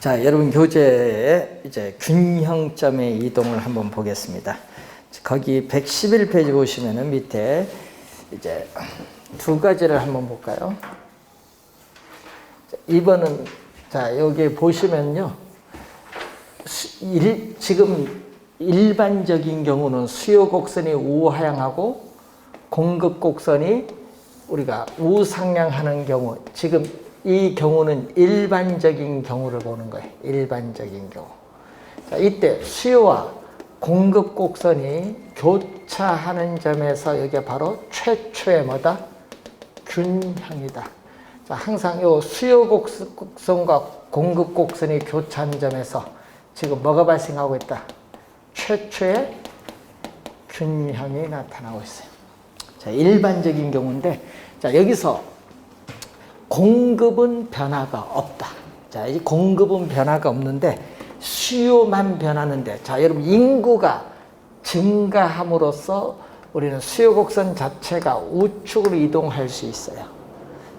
자, 여러분 교재에 이제 균형점의 이동을 한번 보겠습니다. 거기 111페이지 보시면은 밑에 이제 두 가지를 한번 볼까요? 2번은 자, 여기 보시면요. 지금 일반적인 경우는 수요 곡선이 우하향하고 공급 곡선이 우리가 우상향하는 경우, 지금 이 경우는 일반적인 경우를 보는 거예요. 일반적인 경우. 자, 이때 수요와 공급 곡선이 교차하는 점에서 이게 바로 최초의 뭐다? 균형이다. 자, 항상 요 수요 곡선과 공급 곡선이 교차하는 점에서 지금 뭐가 발생하고 있다? 최초의 균형이 나타나고 있어요. 자, 일반적인 경우인데, 자, 여기서 공급은 변화가 없다. 자, 이 공급은 변화가 없는데 수요만 변하는데, 자, 여러분 인구가 증가함으로써 우리는 수요 곡선 자체가 우측으로 이동할 수 있어요.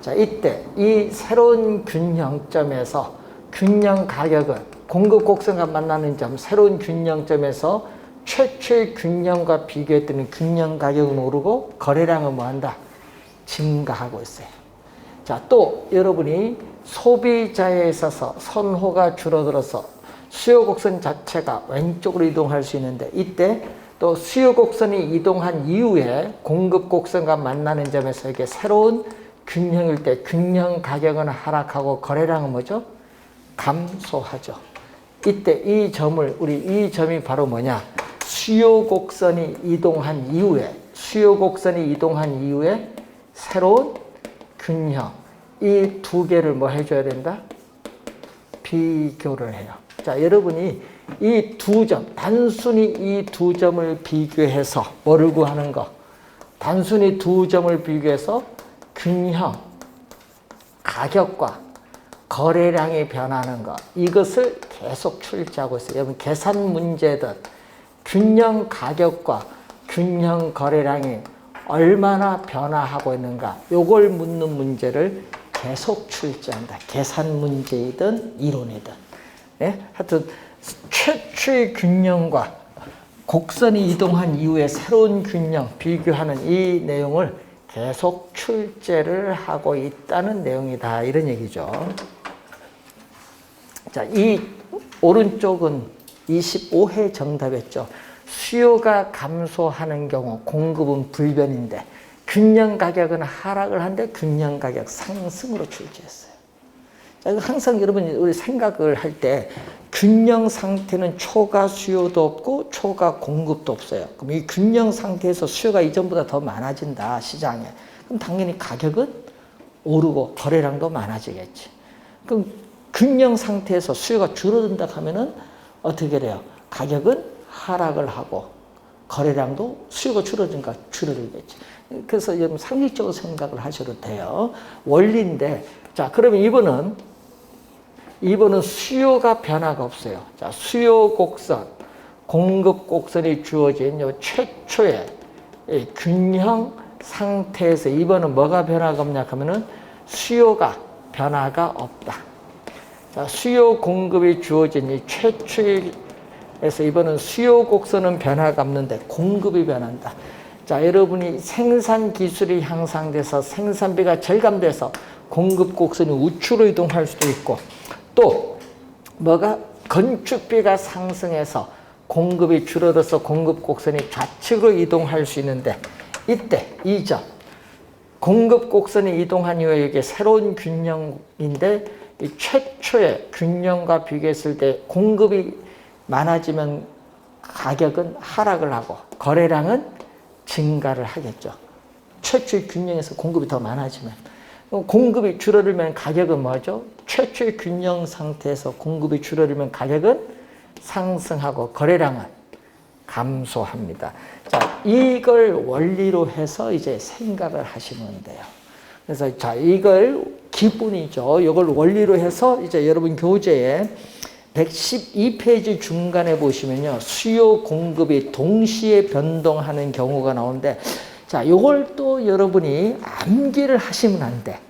자, 이때 이 새로운 균형점에서 균형 가격은 공급 곡선과 만나는 점, 새로운 균형점에서 최초의 균형과 비교했더니 균형 가격은 오르고 거래량은 뭐한다? 증가하고 있어요. 자, 또 여러분이 소비자에 있어서 선호가 줄어들어서 수요 곡선 자체가 왼쪽으로 이동할 수 있는데, 이때 또 수요 곡선이 이동한 이후에 공급 곡선과 만나는 점에서 이게 새로운 균형일 때 균형 가격은 하락하고 거래량은 뭐죠? 감소하죠. 이때 이 점을 이 점이 바로 뭐냐? 수요 곡선이 이동한 이후에 새로운 균형, 이 두 개를 뭐 해줘야 된다? 비교를 해요. 자, 여러분이 이 두 점, 단순히 이 두 점을 비교해서 뭐를 구하는 거? 단순히 두 점을 비교해서 균형, 가격과 거래량이 변하는 것, 이것을 계속 출제하고 있어요. 여러분 계산 문제든 균형 가격과 균형 거래량이 얼마나 변화하고 있는가, 요걸 묻는 문제를 계속 출제한다. 계산 문제이든 이론이든. 네? 하여튼 최초의 균형과 곡선이 이동한 이후에 새로운 균형 비교하는 이 내용을 계속 출제를 하고 있다는 내용이다, 이런 얘기죠. 자, 이 오른쪽은 25회 정답이었죠. 수요가 감소하는 경우 공급은 불변인데 균형 가격은 하락을 하는데 균형 가격 상승으로 출제했어요. 자, 이거 항상 여러분이 우리 생각을 할 때 균형 상태는 초과 수요도 없고 초과 공급도 없어요. 그럼 이 균형 상태에서 수요가 이전보다 더 많아진다, 시장에. 그럼 당연히 가격은 오르고 거래량도 많아지겠지. 그럼 균형 상태에서 수요가 줄어든다 하면은 어떻게 돼요? 가격은 하락을 하고 거래량도 수요가 줄어드니까 줄어들겠지. 그래서 여러분 상식적으로 생각을 하셔도 돼요. 원리인데, 자, 그러면 이번은 수요가 변화가 없어요. 자, 수요 곡선, 공급 곡선이 주어진 요 최초의 균형 상태에서 이번은 뭐가 변화가 없냐 하면은 수요가 변화가 없다. 자, 수요 공급이 주어진 이 최초에서 이번은 수요 곡선은 변화가 없는데 공급이 변한다. 자, 여러분이 생산 기술이 향상돼서 생산비가 절감돼서 공급 곡선이 우측으로 이동할 수도 있고, 또 뭐가 건축비가 상승해서 공급이 줄어들어서 공급 곡선이 좌측으로 이동할 수 있는데, 이때 이 점 공급 곡선이 이동한 이후에 이게 새로운 균형인데 이 최초의 균형과 비교했을 때 공급이 많아지면 가격은 하락을 하고 거래량은 증가를 하겠죠. 최초의 균형에서 공급이 더 많아지면, 공급이 줄어들면 가격은 뭐죠? 최초의 균형 상태에서 공급이 줄어들면 가격은 상승하고 거래량은 감소합니다. 자, 이걸 원리로 해서 이제 생각을 하시면 돼요. 그래서 자, 이걸 기본이죠. 이걸 원리로 해서 이제 여러분 교재에 112페이지 중간에 보시면요, 수요 공급이 동시에 변동하는 경우가 나오는데, 자, 요걸 또 여러분이 암기를 하시면 안 돼.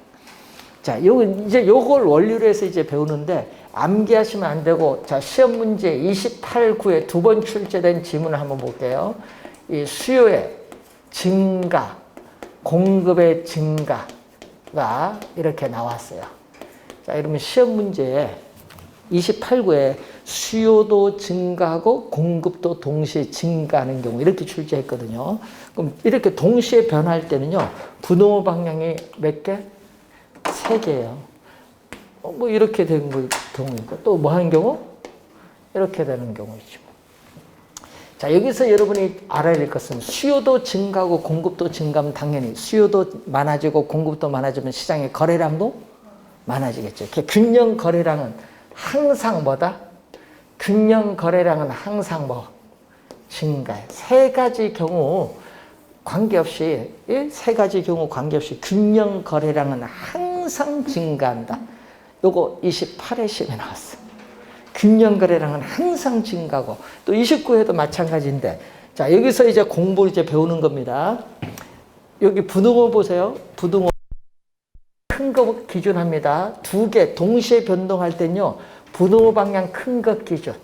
자, 요걸 원리로 해서 이제 배우는데 암기하시면 안 되고, 자, 시험 문제 28구에 두 번 출제된 지문을 한번 볼게요. 이 수요의 증가, 공급의 증가가 이렇게 나왔어요. 자, 이러면 시험 문제에 28구에 수요도 증가하고 공급도 동시에 증가하는 경우 이렇게 출제했거든요. 그럼 이렇게 동시에 변할 때는요, 분호 방향이 몇 개? 3개예요. 뭐 이렇게 되는 경우이고, 또 뭐 하는 경우? 이렇게 되는 경우이죠. 자, 여기서 여러분이 알아야 될 것은 수요도 증가하고 공급도 증가하면 당연히 수요도 많아지고 공급도 많아지면 시장의 거래량도 많아지겠죠. 균형 거래량은 항상 뭐다? 균형 거래량은 항상 뭐? 증가해. 세 가지 경우 관계없이, 세 가지 경우 관계없이 균형 거래량은 항상 증가한다. 요거 28회 시험에 나왔어. 균형 거래량은 항상 증가하고, 또 29회도 마찬가지인데, 자, 여기서 이제 공부 이제 배우는 겁니다. 여기 부등호 보세요. 부등호. 큰 거 기준합니다. 두 개 동시에 변동할 때는요, 부등호 방향 큰 것 기준.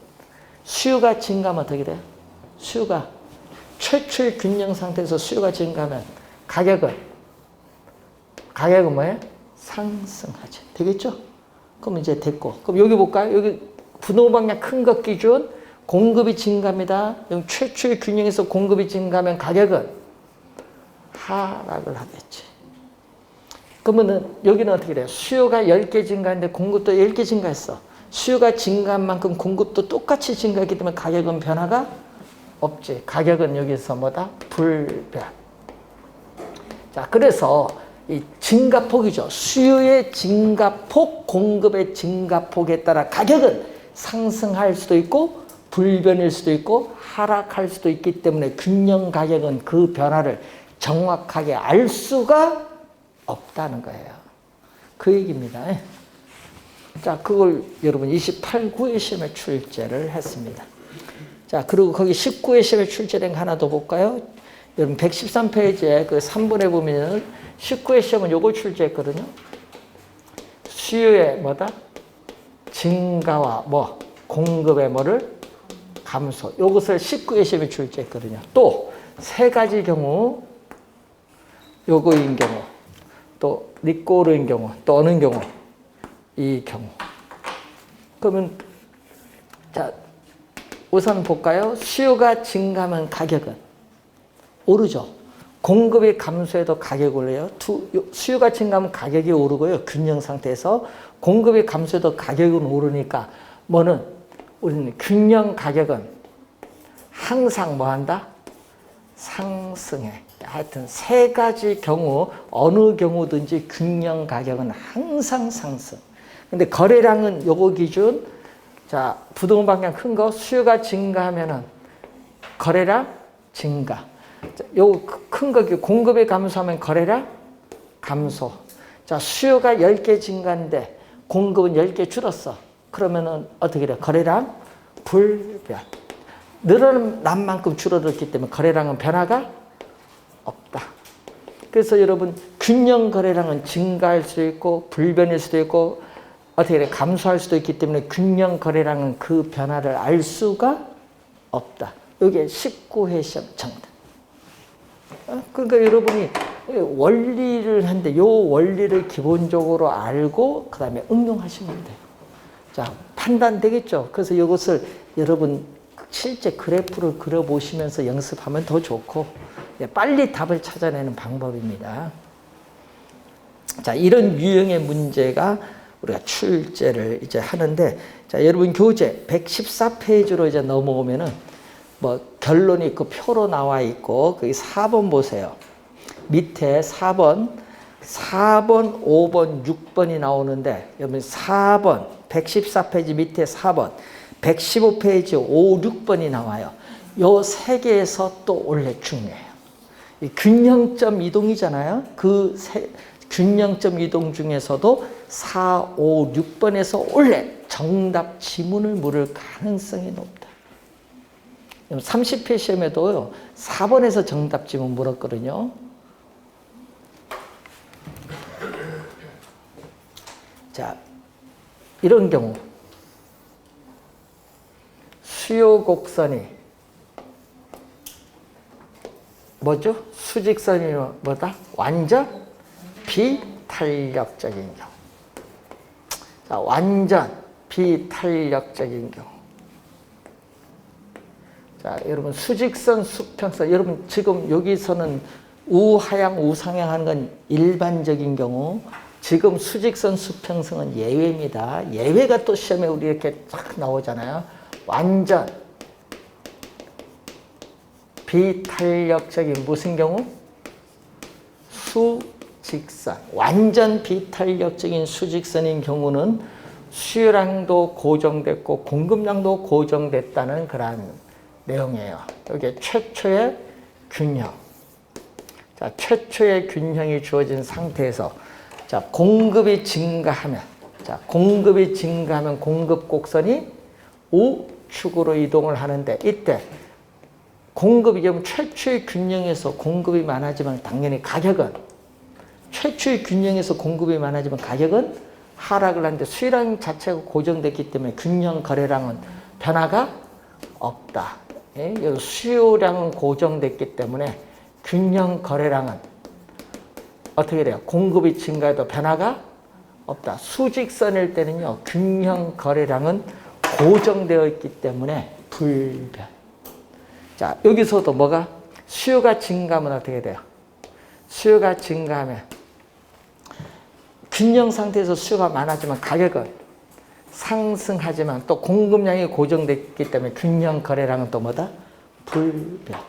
수요가 증가하면 어떻게 돼요? 수요가 최초의 균형 상태에서 수요가 증가하면 가격은 뭐예요? 상승하죠. 되겠죠? 그럼 이제 됐고. 그럼 여기 볼까요? 여기 부등호 방향 큰 것 기준, 공급이 증가합니다. 여기 최초의 균형에서 공급이 증가하면 가격은 하락을 하겠지. 그러면은 여기는 어떻게 돼요? 수요가 10개 증가했는데 공급도 10개 증가했어. 수요가 증가한 만큼 공급도 똑같이 증가했기 때문에 가격은 변화가 없지. 가격은 여기서 뭐다? 불변. 자, 그래서 이 증가폭이죠. 수요의 증가폭, 공급의 증가폭에 따라 가격은 상승할 수도 있고 불변일 수도 있고 하락할 수도 있기 때문에 균형 가격은 그 변화를 정확하게 알 수가 없다는 거예요. 그 얘기입니다. 자, 그걸 여러분 28구의 시험에 출제를 했습니다. 자, 그리고 거기 19회 시험에 출제된 거 하나 더 볼까요? 여러분 113페이지에 그 3번에 보면 19회 시험은 요걸 출제했거든요. 수요의 뭐다? 증가와 뭐? 공급의 뭐를? 감소. 요것을 19회 시험에 출제했거든요. 또 세 가지 경우, 요거인 경우, 또 니꼬르인 경우, 또 어느 경우? 이 경우. 그러면 자, 우선 볼까요? 수요가 증가하면 가격은 오르죠. 공급이 감소해도 가격이 올라요. 수요가 증가하면 가격이 오르고요. 균형 상태에서 공급이 감소해도 가격은 오르니까 뭐는 우리는 균형 가격은 항상 뭐 한다? 상승해. 하여튼 세 가지 경우 어느 경우든지 균형 가격은 항상 상승. 근데 거래량은 요거 기준. 자, 부동산 방향 큰 거 수요가 증가하면은 거래량 증가. 요 큰 거 공급이 감소하면 거래량 감소. 자, 수요가 10개 증가인데 공급은 10개 줄었어. 그러면은 어떻게 돼? 거래량 불변. 늘어난 만큼 줄어들기 때문에 거래량은 변화가 없다. 그래서 여러분 균형 거래량은 증가할 수도 있고 불변일 수도 있고 어떻게 돼? 감소할 수도 있기 때문에 균형 거래량은 그 변화를 알 수가 없다. 이게 19회 시험 정답. 그러니까 여러분이 원리를 하는데 이 원리를 기본적으로 알고 그 다음에 응용하시면 돼요. 자, 판단되겠죠? 그래서 이것을 여러분 실제 그래프를 그려보시면서 연습하면 더 좋고 빨리 답을 찾아내는 방법입니다. 자, 이런 유형의 문제가 우리가 출제를 이제 하는데, 자, 여러분 교재 114페이지로 이제 넘어오면은 뭐 결론이 있고 표로 나와 있고, 거기 4번 보세요. 밑에 4번, 5번, 6번이 나오는데, 여러분 4번, 114페이지 밑에 4번, 115페이지 5, 6번이 나와요. 요 세 개에서 또 원래 중요해요. 이 균형점 이동이잖아요. 그 균형점 이동 중에서도 4, 5, 6번에서 원래 정답 지문을 물을 가능성이 높다. 30회 시험에도요, 4번에서 정답 지문 물었거든요. 자, 이런 경우 수요 곡선이 뭐죠? 수직선이 뭐다? 완전 비탄력적인 경우. 자, 완전 비탄력적인 경우. 자, 여러분 수직선, 수평선. 여러분 지금 여기서는 우하향, 우상향 하는 건 일반적인 경우. 지금 수직선, 수평선은 예외입니다. 예외가 또 시험에 우리 이렇게 딱 나오잖아요. 완전 비탄력적인 무슨 경우? 수직선. 완전 비탄력적인 수직선인 경우는 수요량도 고정됐고 공급량도 고정됐다는 그런 내용이에요. 여기 최초의 균형. 자, 최초의 균형이 주어진 상태에서 자, 공급이 증가하면 공급 곡선이 우축으로 이동을 하는데 이때 공급이 좀 최초의 균형에서 공급이 많아지면 당연히 가격은 최초의 균형에서 공급이 많아지면 가격은 하락을 하는데 수요량 자체가 고정됐기 때문에 균형 거래량은 변화가 없다. 예? 수요량은 고정됐기 때문에 균형 거래량은 어떻게 돼요? 공급이 증가해도 변화가 없다. 수직선일 때는요, 균형 거래량은 고정되어 있기 때문에 불변. 자, 여기서도 뭐가? 수요가 증가하면 어떻게 돼요? 수요가 증가하면 균형 상태에서 수요가 많아지면 가격은 상승하지만 또 공급량이 고정됐기 때문에 균형 거래량은 또 뭐다? 불변.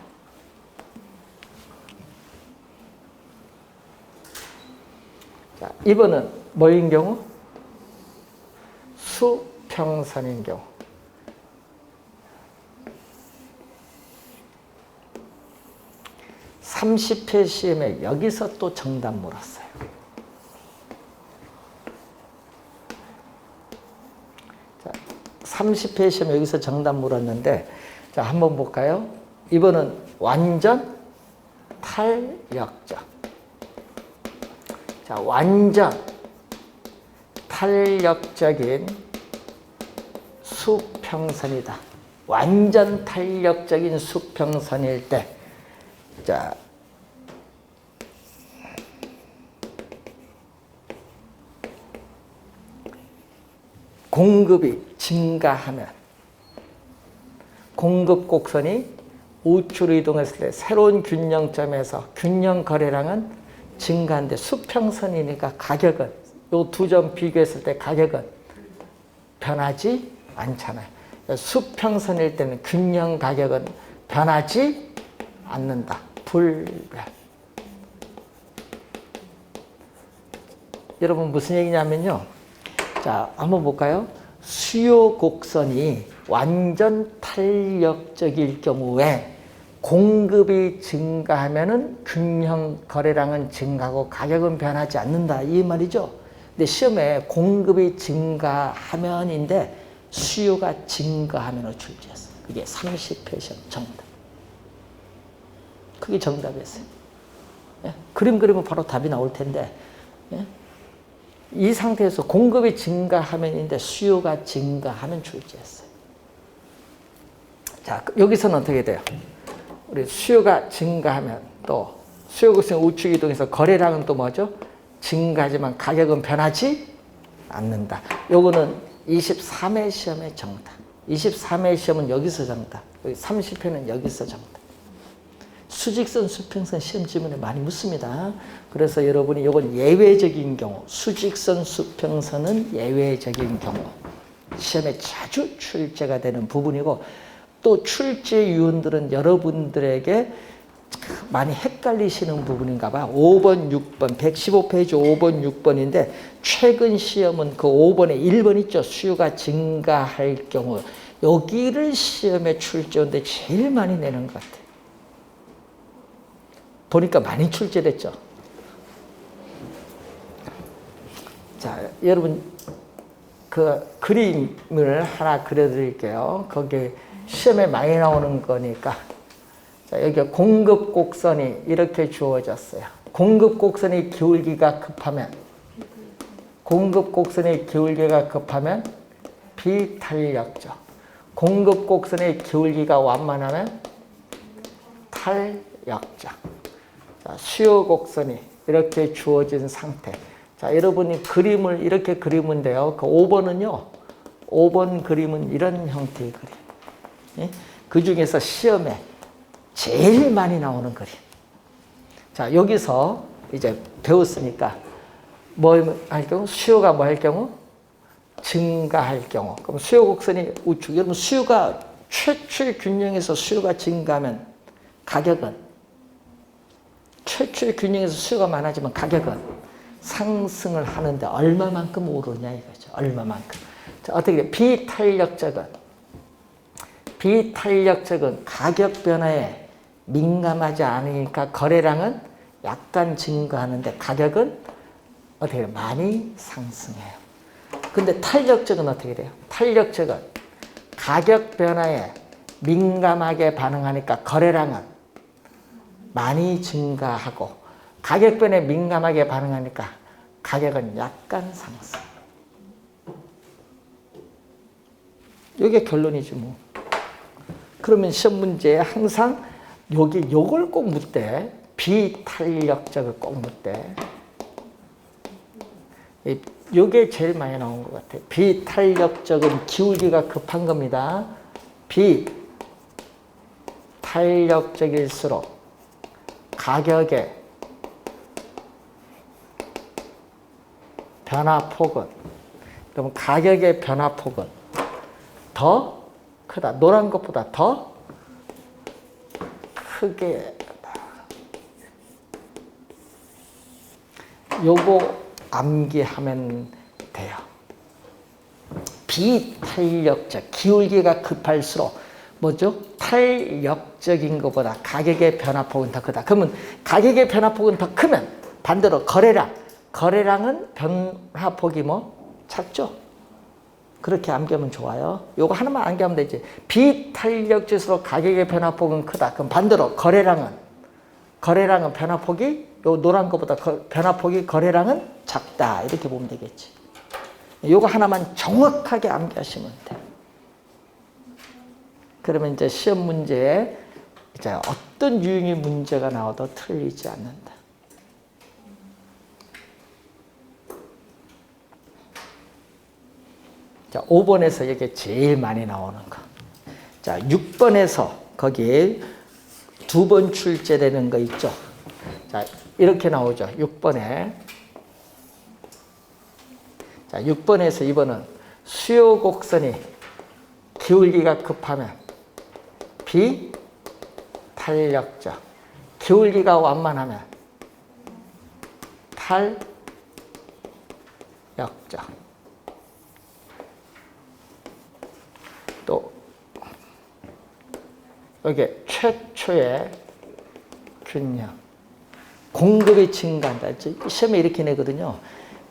자, 이번은 뭐인 경우? 수평선인 경우. (30회) 시험에 여기서 또 정답 물었어요. 자, 30회 시험에 여기서 정답 물었는데, 자, 한번 볼까요? 이번은 완전 탄력적. 자, 완전 탄력적인 수평선이다. 완전 탄력적인 수평선일 때, 자, 공급이 증가하면 공급 곡선이 우측으로 이동했을 때 새로운 균형점에서 균형 거래량은 증가한데 수평선이니까 가격은 이 두 점 비교했을 때 가격은 변하지 않잖아요. 수평선일 때는 균형 가격은 변하지 않는다. 불변. 여러분 무슨 얘기냐면요. 자, 한번 볼까요? 수요 곡선이 완전 탄력적일 경우에 공급이 증가하면은 균형 거래량은 증가하고 가격은 변하지 않는다. 이 말이죠. 근데 시험에 공급이 증가하면인데 수요가 증가하면을 출제했어요. 그게 30회 시험 정답. 그게 정답이었어요. 예? 그림 그리면 바로 답이 나올 텐데, 예? 이 상태에서 공급이 증가하면인데 수요가 증가하면 출제했어요. 자, 여기서는 어떻게 돼요? 우리 수요가 증가하면 또 수요 곡선이 우측 이동해서 거래량은 또 뭐죠? 증가하지만 가격은 변하지 않는다. 요거는 23회 시험의 정답. 23회 시험은 여기서 정답. 여기 30회는 여기서 정답. 수직선, 수평선 시험 지문에 많이 묻습니다. 그래서 여러분이 이건 예외적인 경우, 수직선, 수평선은 예외적인 경우 시험에 자주 출제가 되는 부분이고 또 출제 요원들은 여러분들에게 많이 헷갈리시는 부분인가 봐요. 5번, 6번, 115페이지 5번, 6번인데 최근 시험은 그 5번에 1번 있죠. 수요가 증가할 경우 여기를 시험에 출제원들 제일 많이 내는 것 같아요. 보니까 많이 출제됐죠. 자, 여러분 그 그림을 하나 그려드릴게요. 거기 시험에 많이 나오는 거니까. 자, 여기 공급 곡선이 이렇게 주어졌어요. 공급 곡선이 기울기가 급하면 공급 곡선의 기울기가 급하면 비탄력적. 공급 곡선의 기울기가 완만하면 탄력적. 자, 수요 곡선이 이렇게 주어진 상태. 자, 여러분이 그림을 이렇게 그리면 돼요. 그 5번은요. 5번 그림은 이런 형태의 그림. 예? 그 중에서 시험에 제일 많이 나오는 그림. 자, 여기서 이제 배웠으니까 뭐 할 경우? 수요가 뭐 할 경우? 증가할 경우. 그럼 수요 곡선이 우측. 여러분 수요가 최초의 균형에서 수요가 증가하면 가격은 최초의 균형에서 수요가 많아지면 가격은 상승을 하는데 얼마만큼 오르냐 이거죠. 얼마만큼. 자, 어떻게 돼? 비탄력적은 가격 변화에 민감하지 않으니까 거래량은 약간 증가하는데 가격은 어떻게 돼요? 많이 상승해요. 근데 탄력적은 어떻게 돼요? 탄력적은 가격 변화에 민감하게 반응하니까 거래량은 많이 증가하고 가격 변화에 민감하게 반응하니까 가격은 약간 상승. 이게 결론이지 뭐. 그러면 시험 문제에 항상 요걸 꼭 묻대. 비탄력적을 꼭 묻대. 요게 제일 많이 나온 것 같아요. 비탄력적은 기울기가 급한 겁니다. 비탄력적일수록 가격의 변화폭은, 그럼 가격의 변화폭은 더 크다. 노란 것보다 더 크게. 요거 암기하면 돼요. 비탄력적, 기울기가 급할수록 뭐죠? 탄력적인 것보다 가격의 변화폭은 더 크다. 그러면 가격의 변화폭은 더 크면 반대로 거래량은 변화폭이 뭐 작죠? 그렇게 암기하면 좋아요. 요거 하나만 암기하면 되지. 비탄력적일수록 가격의 변화폭은 크다. 그럼 반대로 거래량은 변화폭이 요 노란 것보다 변화폭이 거래량은 작다. 이렇게 보면 되겠지. 요거 하나만 정확하게 암기하시면 돼요. 그러면 이제 시험 문제에 이제 어떤 유형의 문제가 나와도 틀리지 않는다. 자, 5번에서 이게 제일 많이 나오는 거. 자, 6번에서 거기에 2번 출제되는 거 있죠. 자, 이렇게 나오죠. 6번에. 자, 6번에서 2번은 수요 곡선이 기울기가 급하면 비탄력적. 기울기가 완만하면 탄력적. 또 여기 최초의 균형. 공급이 증가한다. 시험에 이렇게 내거든요.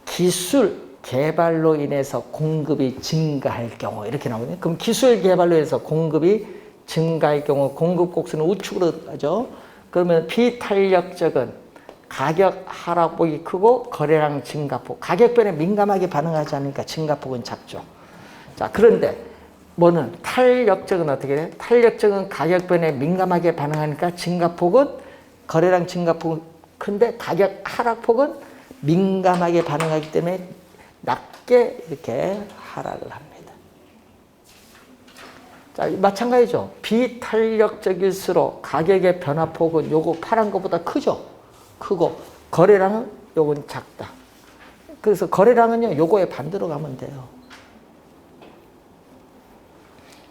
기술 개발로 인해서 공급이 증가할 경우 이렇게 나오거든요. 그럼 기술 개발로 인해서 공급이 증가할 경우 공급 곡선은 우측으로 가죠. 그러면 비탄력적은 가격 하락폭이 크고 거래량 증가폭. 가격 변에 민감하게 반응하지 않으니까 증가폭은 작죠. 자, 그런데 뭐는 탄력적은 어떻게 돼? 탄력적은 가격 변에 민감하게 반응하니까 증가폭은 거래량 증가폭은 큰데 가격 하락폭은 민감하게 반응하기 때문에 낮게 이렇게 하락을 합니다. 자, 마찬가지죠. 비탄력적일수록 가격의 변화폭은 요거 파란 것보다 크죠. 크고 거래량은 요건 작다. 그래서 거래량은요 요거에 반대로 가면 돼요.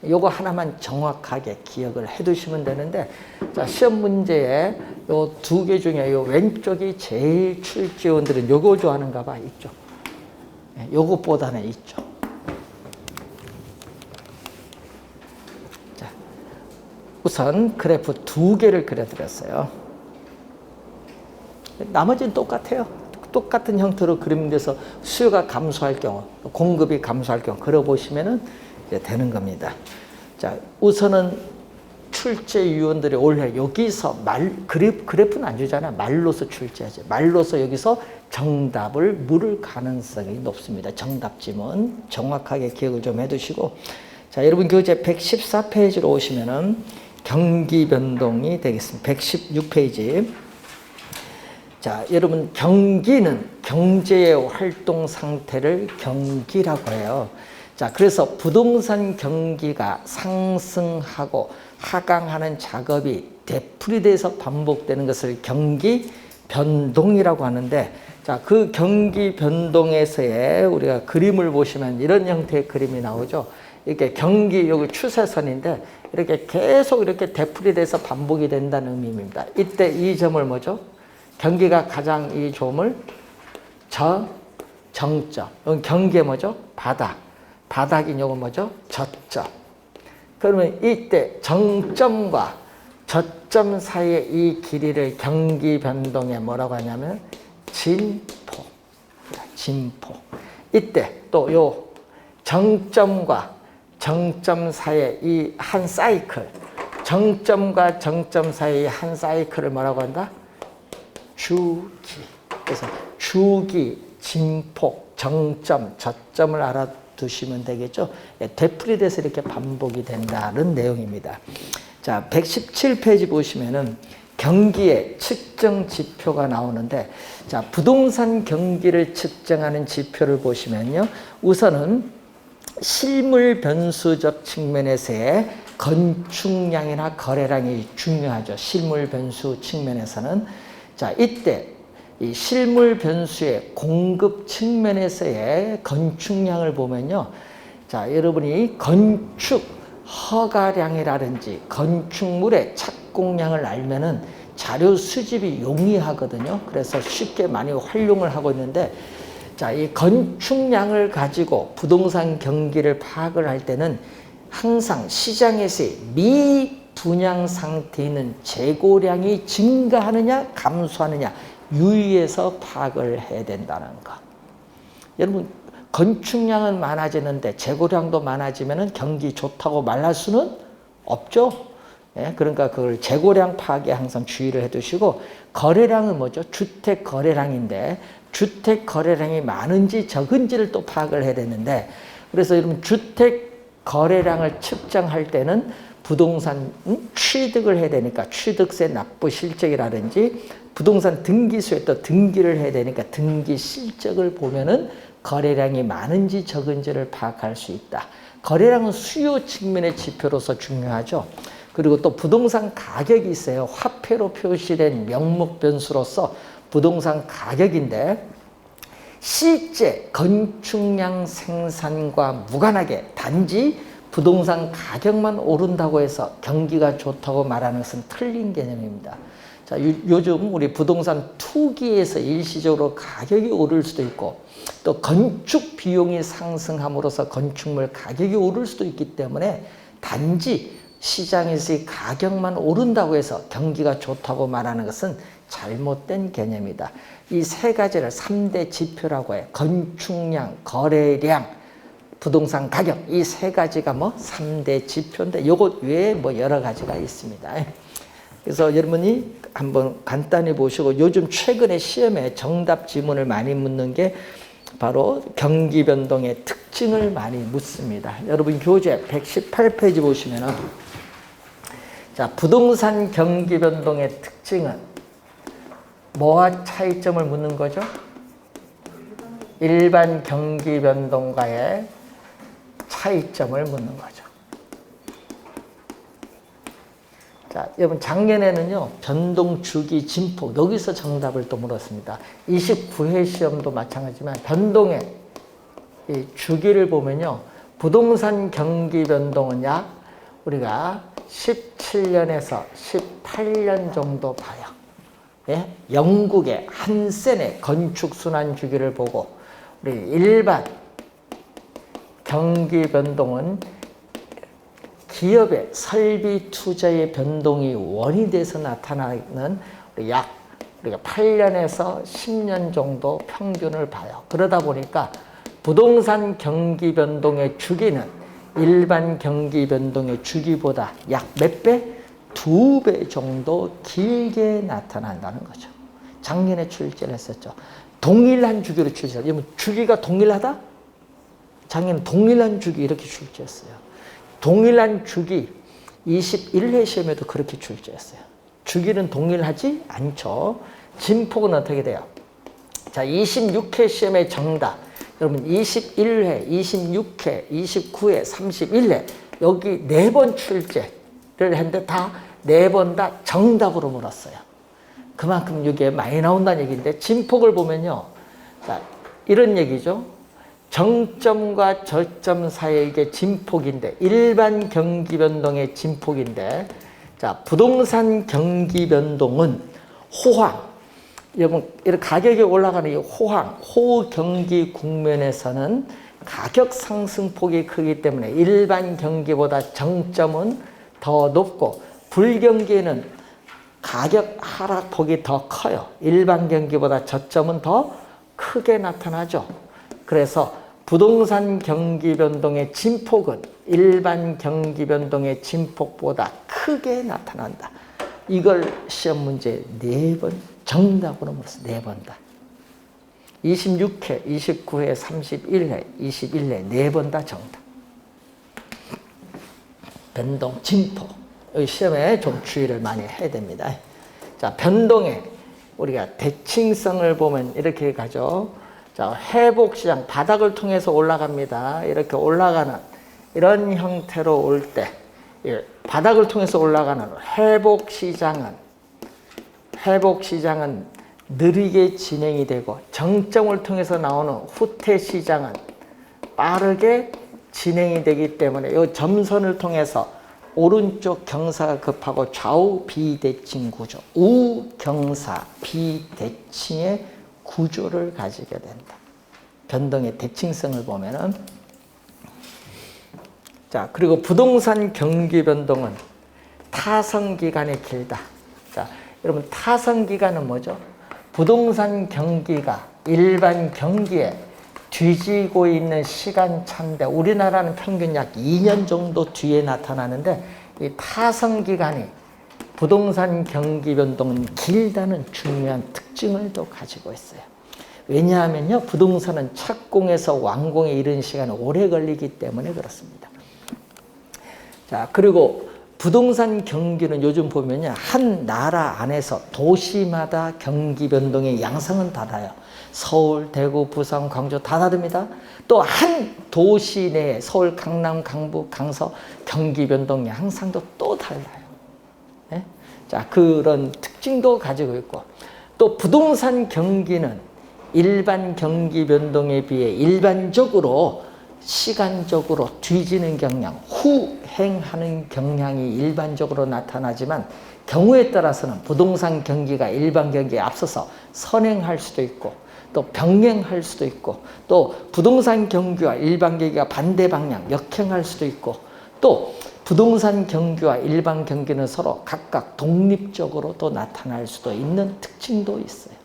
요거 하나만 정확하게 기억을 해 두시면 되는데, 자, 시험 문제에 요 2개 중에 요 왼쪽이 제일 출제원들은 요거 좋아하는가 봐. 있죠. 요것보다는 있죠. 자, 우선 그래프 2개를 그려드렸어요. 나머지는 똑같아요. 똑같은 형태로 그리면 돼서 수요가 감소할 경우, 공급이 감소할 경우 그려보시면은 이제 되는 겁니다. 자, 우선은 출제 위원들이 올해 여기서 그래프는 안 주잖아. 말로서 출제하지. 말로서 여기서 정답을 물을 가능성이 높습니다. 정답 지문 정확하게 기억을 좀 해두시고, 자, 여러분 교재 114페이지로 오시면은 경기 변동이 되겠습니다. 116페이지. 자, 여러분 경기는 경제의 활동 상태를 경기라고 해요. 자, 그래서 부동산 경기가 상승하고 하강하는 작업이 되풀이돼서 반복되는 것을 경기 변동이라고 하는데, 자, 그 경기 변동에서의 우리가 그림을 보시면 이런 형태의 그림이 나오죠. 이렇게 경기 여기 추세선인데 이렇게 계속 이렇게 되풀이돼서 반복이 된다는 의미입니다. 이때 이 점을 뭐죠? 경기가 가장 이 점을 정점. 경기의 뭐죠? 바닥인 요거 뭐죠? 저점. 그러면 이때 정점과 저점 사이의 이 길이를 경기 변동에 뭐라고 하냐면 진포. 이때 또 요 정점과 정점 사이의 이 한 사이클, 정점과 정점 사이의 한 사이클을 뭐라고 한다? 주기. 그래서 주기, 진폭, 정점, 저점을 알아두시면 되겠죠. 되풀이돼서 이렇게 반복이 된다는 내용입니다. 자, 117페이지 보시면은 경기의 측정 지표가 나오는데, 자, 부동산 경기를 측정하는 지표를 보시면요. 우선은 실물 변수적 측면에서의 건축량이나 거래량이 중요하죠. 실물 변수 측면에서는. 자, 이때 이 실물 변수의 공급 측면에서의 건축량을 보면요. 자, 여러분이 건축 허가량이라든지 건축물의 착공량을 알면은 자료 수집이 용이하거든요. 그래서 쉽게 많이 활용을 하고 있는데, 자, 이 건축량을 가지고 부동산 경기를 파악을 할 때는 항상 시장에서의 미분양 상태에 있는 재고량이 증가하느냐 감소하느냐 유의해서 파악을 해야 된다는 거. 여러분, 건축량은 많아지는데 재고량도 많아지면 경기 좋다고 말할 수는 없죠. 예, 그러니까 그걸 재고량 파악에 항상 주의를 해두시고, 거래량은 뭐죠? 주택 거래량인데 주택 거래량이 많은지 적은지를 또 파악을 해야 되는데, 그래서 여러분 주택 거래량을 측정할 때는 부동산 취득을 해야 되니까 취득세 납부 실적이라든지 부동산 등기소에 또 등기를 해야 되니까 등기 실적을 보면은 거래량이 많은지 적은지를 파악할 수 있다. 거래량은 수요 측면의 지표로서 중요하죠. 그리고 또 부동산 가격이 있어요. 화폐로 표시된 명목 변수로서 부동산 가격인데, 실제 건축량 생산과 무관하게 단지 부동산 가격만 오른다고 해서 경기가 좋다고 말하는 것은 틀린 개념입니다. 자, 요즘 우리 부동산 투기에서 일시적으로 가격이 오를 수도 있고, 또 건축 비용이 상승함으로써 건축물 가격이 오를 수도 있기 때문에 단지 시장에서의 가격만 오른다고 해서 경기가 좋다고 말하는 것은 잘못된 개념이다. 이 세 가지를 3대 지표라고 해. 건축량, 거래량, 부동산 가격, 이 세 가지가 뭐 3대 지표인데 요것 외에 뭐 여러 가지가 있습니다. 그래서 여러분이 한번 간단히 보시고, 요즘 최근에 시험에 정답 지문을 많이 묻는 게 바로 경기 변동의 특징을 많이 묻습니다. 여러분 교재 118페이지 보시면은, 자, 부동산 경기 변동의 특징은 뭐와 차이점을 묻는 거죠? 일반 경기 변동과의 차이점을 묻는 거죠. 자, 여러분 작년에는요, 변동 주기 진폭, 여기서 정답을 또 물었습니다. 29회 시험도 마찬가지지만 변동의 이 주기를 보면요, 부동산 경기 변동은 약 우리가 17년에서 18년 정도 봐요. 예? 영국의 한센의 건축 순환 주기를 보고, 우리 일반 경기 변동은 기업의 설비 투자의 변동이 원이 돼서 나타나는 약 우리가 8년에서 10년 정도 평균을 봐요. 그러다 보니까 부동산 경기 변동의 주기는 일반 경기 변동의 주기보다 약 몇 배? 2배 정도 길게 나타난다는 거죠. 작년에 출제를 했었죠. 동일한 주기로 출제했어요. 여러분, 주기가 동일하다? 작년에 동일한 주기 이렇게 출제했어요. 동일한 주기 21회 시험에도 그렇게 출제했어요. 주기는 동일하지 않죠. 진폭은 어떻게 돼요? 자, 26회 시험의 정답. 여러분 21회, 26회, 29회, 31회 여기 4번 출제를 했는데 다 4번 다 정답으로 물었어요. 그만큼 이게 많이 나온다는 얘기인데 진폭을 보면요. 자, 이런 얘기죠. 정점과 저점 사이의 이게 진폭인데 일반 경기 변동의 진폭인데 자, 부동산 경기 변동은 호황. 여러분, 이렇게 가격이 올라가는 이 호황, 호경기 국면에서는 가격 상승폭이 크기 때문에 일반 경기보다 정점은 더 높고 불경기에는 가격 하락폭이 더 커요. 일반 경기보다 저점은 더 크게 나타나죠. 그래서 부동산 경기 변동의 진폭은 일반 경기 변동의 진폭보다 크게 나타난다. 이걸 시험 문제 4번 정답으로 물었어요. 4번 다. 26회, 29회, 31회, 21회 4번 다 정답. 변동, 진폭. 시험에 좀 주의를 많이 해야 됩니다. 자, 변동에 우리가 대칭성을 보면 이렇게 가죠. 자, 회복시장, 바닥을 통해서 올라갑니다. 이렇게 올라가는 이런 형태로 올 때, 바닥을 통해서 올라가는 회복시장은 느리게 진행이 되고 정점을 통해서 나오는 후퇴시장은 빠르게 진행이 되기 때문에 이 점선을 통해서 오른쪽 경사가 급하고 좌우 비대칭 구조, 우경사 비대칭의 구조를 가지게 된다. 변동의 대칭성을 보면은 자, 그리고 부동산 경기 변동은 타성 기간이 길다. 자, 여러분 타성 기간은 뭐죠? 부동산 경기가 일반 경기에 뒤지고 있는 시간차인데 우리나라는 평균 약 2년 정도 뒤에 나타나는데 이 타성 기간이 부동산 경기 변동은 길다는 중요한 특징을 또 가지고 있어요. 왜냐하면요, 부동산은 착공에서 완공에 이르는 시간이 오래 걸리기 때문에 그렇습니다. 자, 그리고 부동산 경기는 요즘 보면요, 한 나라 안에서 도시마다 경기 변동의 양상은 달라요. 서울, 대구, 부산, 광주 다 다릅니다. 또 한 도시 내에 서울, 강남, 강북, 강서 경기 변동 양상도 또 달라요. 네? 자, 그런 특징도 가지고 있고 또 부동산 경기는 일반 경기 변동에 비해 일반적으로 시간적으로 뒤지는 경향, 후행하는 경향이 일반적으로 나타나지만 경우에 따라서는 부동산 경기가 일반 경기에 앞서서 선행할 수도 있고 또 병행할 수도 있고 또 부동산 경기와 일반 경기가 반대 방향, 역행할 수도 있고 또 부동산 경기와 일반 경기는 서로 각각 독립적으로 또 나타날 수도 있는 특징도 있어요.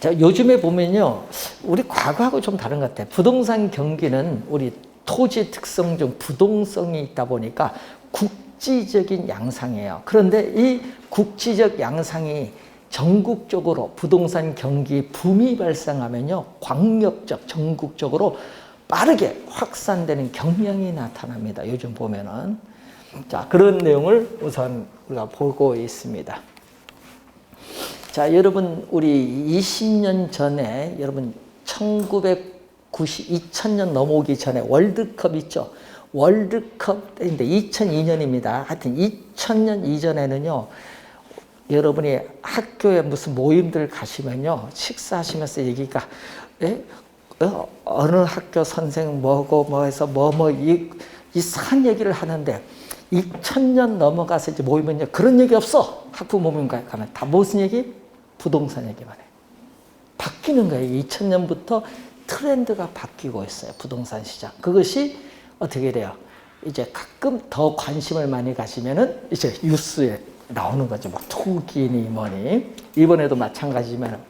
자, 요즘에 보면요, 우리 과거하고 좀 다른 것 같아요. 부동산 경기는 우리 토지 특성 중 부동성이 있다 보니까 국지적인 양상이에요. 그런데 이 국지적 양상이 전국적으로 부동산 경기 붐이 발생하면요, 광역적, 전국적으로 빠르게 확산되는 경향이 나타납니다. 요즘 보면은. 자, 그런 내용을 우선 우리가 보고 있습니다. 자, 여러분, 우리 20년 전에, 여러분, 2000년 넘어오기 전에 월드컵 있죠? 월드컵인데 2002년입니다. 하여튼 2000년 이전에는요, 여러분이 학교에 무슨 모임들 가시면요, 식사하시면서 얘기가, 어느 학교 선생 뭐고 뭐 해서 이상한 얘기를 하는데 2000년 넘어가서 이제 모이면요, 그런 얘기 없어. 학부 모임 가면 다 무슨 얘기? 부동산 얘기만 해. 바뀌는 거예요. 2000년부터 트렌드가 바뀌고 있어요. 부동산 시장. 그것이 어떻게 돼요? 이제 가끔 더 관심을 많이 가시면은 이제 뉴스에 나오는 거죠. 뭐 투기니 뭐니. 이번에도 마찬가지지만.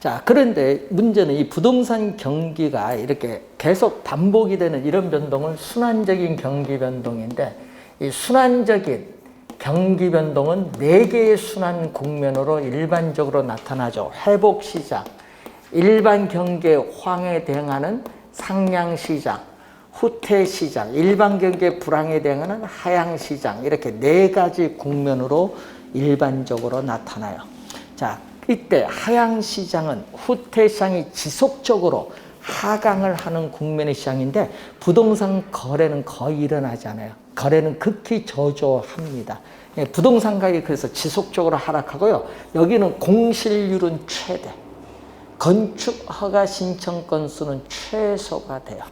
자, 그런데 문제는 이 부동산 경기가 이렇게 계속 반복이 되는 이런 변동은 순환적인 경기 변동인데 이 순환적인 경기 변동은 4개의 순환 국면으로 일반적으로 나타나죠. 회복시장, 일반 경기의 황에 대응하는 상향시장, 후퇴시장, 일반 경기의 불황에 대응하는 하향시장, 이렇게 4가지 국면으로 일반적으로 나타나요. 자, 이때 하향시장은 후퇴시장이 지속적으로 하강을 하는 국면의 시장인데 부동산 거래는 거의 일어나지 않아요. 거래는 극히 저조합니다. 부동산 가격이 그래서 지속적으로 하락하고요. 여기는 공실률은 최대, 건축 허가 신청 건수는 최소가 돼요.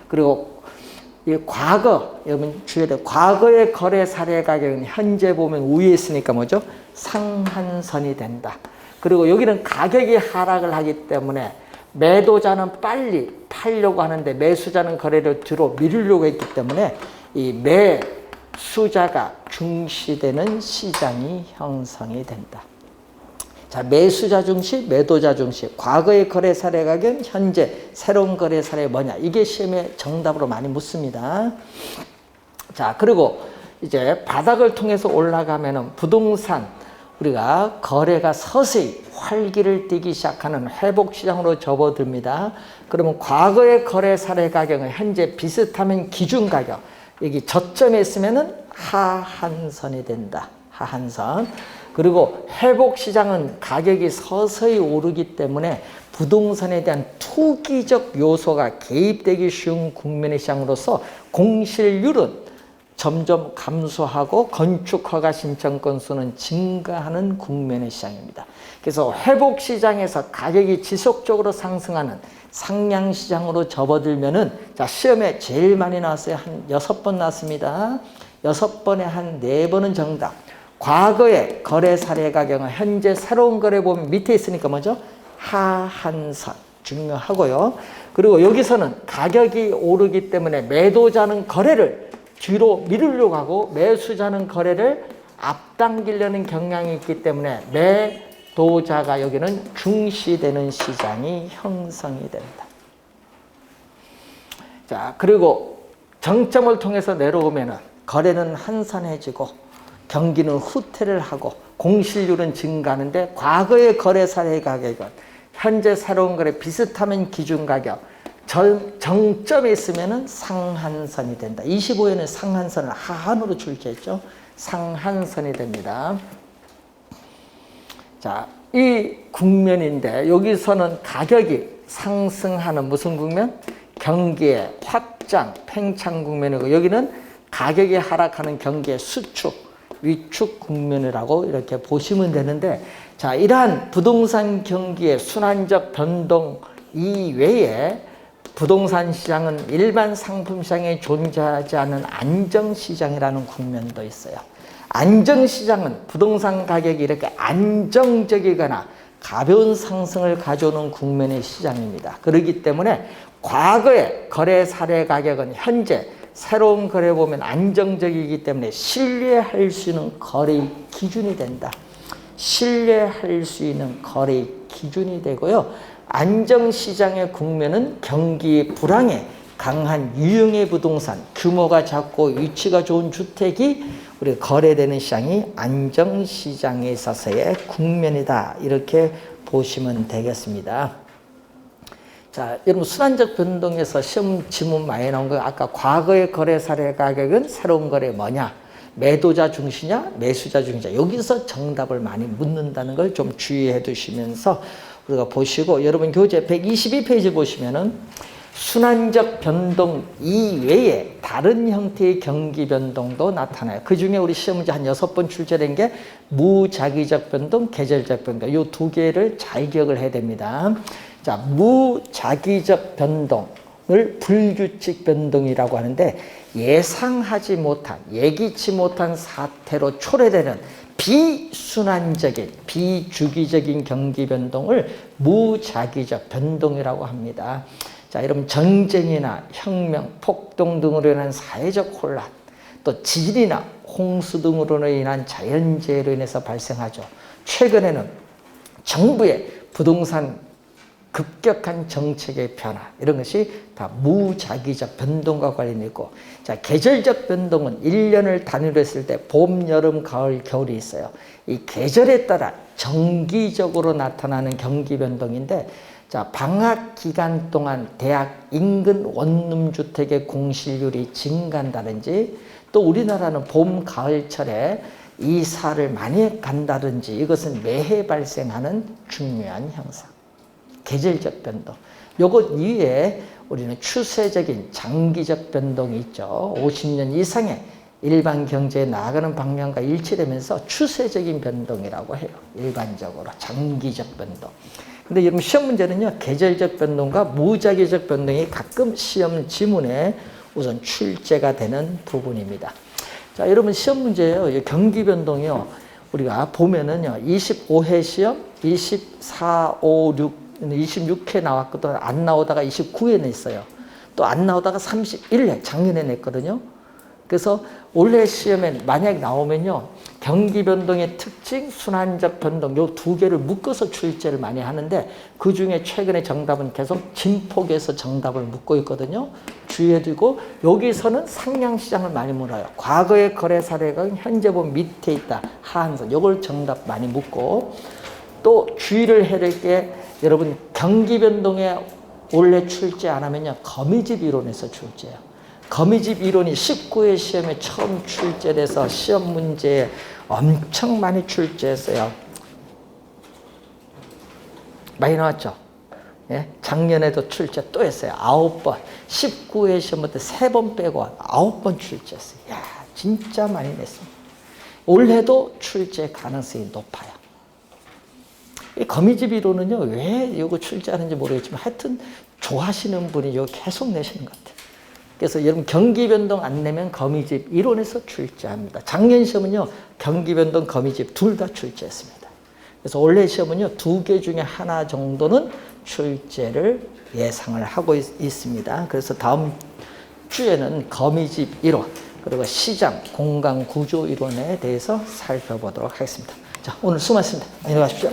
그리고 이 과거, 여러분 주의해야 돼요. 과거의 거래 사례 가격은 현재 보면 위에 있으니까 뭐죠? 상한선이 된다. 그리고 여기는 가격이 하락을 하기 때문에 매도자는 빨리 팔려고 하는데 매수자는 거래를 뒤로 미루려고 했기 때문에 이 매수자가 중시되는 시장이 형성이 된다. 자, 매수자 중시, 매도자 중시. 과거의 거래 사례 가격, 현재 새로운 거래 사례 뭐냐? 이게 시험에 정답으로 많이 묻습니다. 자, 그리고 이제 바닥을 통해서 올라가면은 부동산 우리가 거래가 서서히 활기를 띠기 시작하는 회복시장으로 접어듭니다. 그러면 과거의 거래 사례 가격은 현재 비슷하면 기준가격, 여기 저점에 있으면 하한선이 된다. 하한선. 그리고 회복시장은 가격이 서서히 오르기 때문에 부동산에 대한 투기적 요소가 개입되기 쉬운 국면의 시장으로서 공실률은 점점 감소하고 건축허가 신청 건수는 증가하는 국면의 시장입니다. 그래서 회복시장에서 가격이 지속적으로 상승하는 상향시장으로 접어들면은, 자, 시험에 제일 많이 나왔어요. 한 6번 나왔습니다. 6번에 한 4번은 정답. 과거의 거래 사례 가격은 현재 새로운 거래 보면 밑에 있으니까 뭐죠? 하한선 중요하고요. 그리고 여기서는 가격이 오르기 때문에 매도자는 거래를 뒤로 미루려고 하고 매수자는 거래를 앞당기려는 경향이 있기 때문에 매도자가 여기는 중시되는 시장이 형성이 된다. 자, 그리고 정점을 통해서 내려오면은 거래는 한산해지고 경기는 후퇴를 하고 공실률은 증가하는데 과거의 거래 사례 가격은 현재 새로운 거래 비슷하면 기준 가격, 정점에 있으면 상한선이 된다. 25년에 상한선을 하한으로 출제했죠. 상한선이 됩니다. 자, 이 국면인데 여기서는 가격이 상승하는 무슨 국면? 경기의 확장, 팽창 국면이고 여기는 가격이 하락하는 경기의 수축, 위축 국면이라고 이렇게 보시면 되는데, 자, 이러한 부동산 경기의 순환적 변동 이외에 부동산 시장은 일반 상품 시장에 존재하지 않는 안정시장이라는 국면도 있어요. 안정시장은 부동산 가격이 이렇게 안정적이거나 가벼운 상승을 가져오는 국면의 시장입니다. 그렇기 때문에 과거의 거래 사례 가격은 현재 새로운 거래 보면 안정적이기 때문에 신뢰할 수 있는 거래의 기준이 된다. 신뢰할 수 있는 거래의 기준이 되고요. 안정시장의 국면은 경기 불황에 강한 유형의 부동산, 규모가 작고 위치가 좋은 주택이 우리 거래되는 시장이 안정시장에 있어서의 국면이다. 이렇게 보시면 되겠습니다. 자, 여러분 순환적 변동에서 시험 지문 많이 나온 거 아까 과거의 거래 사례 가격은 새로운 거래 뭐냐? 매도자 중시냐? 매수자 중시냐? 여기서 정답을 많이 묻는다는 걸 좀 주의해 두시면서 우리가 보시고, 여러분 교재 122페이지 보시면은 순환적 변동 이외에 다른 형태의 경기 변동도 나타나요. 그 중에 우리 시험 문제 한 6번 출제된 게 무작위적 변동, 계절적 변동, 이 2개를 잘 기억을 해야 됩니다. 자, 무작위적 변동을 불규칙 변동이라고 하는데 예상하지 못한, 예기치 못한 사태로 초래되는 비순환적인, 비주기적인 경기 변동을 무작위적 변동이라고 합니다. 자, 여러분 전쟁이나 혁명, 폭동 등으로 인한 사회적 혼란, 또 지진이나 홍수 등으로 인한 자연재해로 인해서 발생하죠. 최근에는 정부의 부동산 급격한 정책의 변화 이런 것이 다 무작위적 변동과 관련이 있고 자 계절적 변동은 1년을 단위로 했을 때 봄, 여름, 가을, 겨울이 있어요. 이 계절에 따라 정기적으로 나타나는 경기 변동인데 자 방학 기간 동안 대학 인근 원룸주택의 공실률이 증가한다든지 또 우리나라는 봄, 가을철에 이사를 많이 간다든지 이것은 매해 발생하는 중요한 현상. 계절적 변동. 요것 이외에 우리는 추세적인 장기적 변동이 있죠. 50년 이상의 일반 경제에 나아가는 방향과 일치되면서 추세적인 변동이라고 해요. 일반적으로 장기적 변동. 근데 여러분 시험 문제는요. 계절적 변동과 무작위적 변동이 가끔 시험 지문에 우선 출제가 되는 부분입니다. 자, 여러분 시험 문제예요. 경기 변동이요. 우리가 보면은요. 25회 시험 24, 5, 6 26회 나왔거든. 안 나오다가 29회 냈어요. 또 안 나오다가 31회 작년에 냈거든요. 그래서 올해 시험에 만약 나오면요. 경기 변동의 특징, 순환적 변동 요 두 개를 묶어서 출제를 많이 하는데 그중에 최근에 정답은 계속 진폭에서 정답을 묻고 있거든요. 주의해 두고 여기서는 상향시장을 많이 물어요. 과거의 거래 사례가 현재 보면 밑에 있다. 하한선 요걸 정답 많이 묻고 또 주의를 해야 될 게 여러분 경기 변동에 올해 출제 안 하면요. 거미집 이론에서 출제해요. 거미집 이론이 19회 시험에 처음 출제돼서 시험 문제에 엄청 많이 출제했어요. 많이 나왔죠? 예? 작년에도 출제 또 했어요. 9번. 19회 시험부터 3번 빼고 9번 출제했어요. 야, 진짜 많이 냈습니다. 올해도 출제 가능성이 높아요. 이 거미집 이론은요, 왜 이거 출제하는지 모르겠지만 하여튼 좋아하시는 분이 이거 계속 내시는 것 같아요. 그래서 여러분 경기 변동 안 내면 거미집 이론에서 출제합니다. 작년 시험은요, 경기 변동, 거미집 둘 다 출제했습니다. 그래서 올해 시험은요, 2개 중에 하나 정도는 출제를 예상을 하고 있습니다. 그래서 다음 주에는 거미집 이론, 그리고 시장, 공간 구조 이론에 대해서 살펴보도록 하겠습니다. 자, 오늘 수고하셨습니다. 안녕히 가십시오.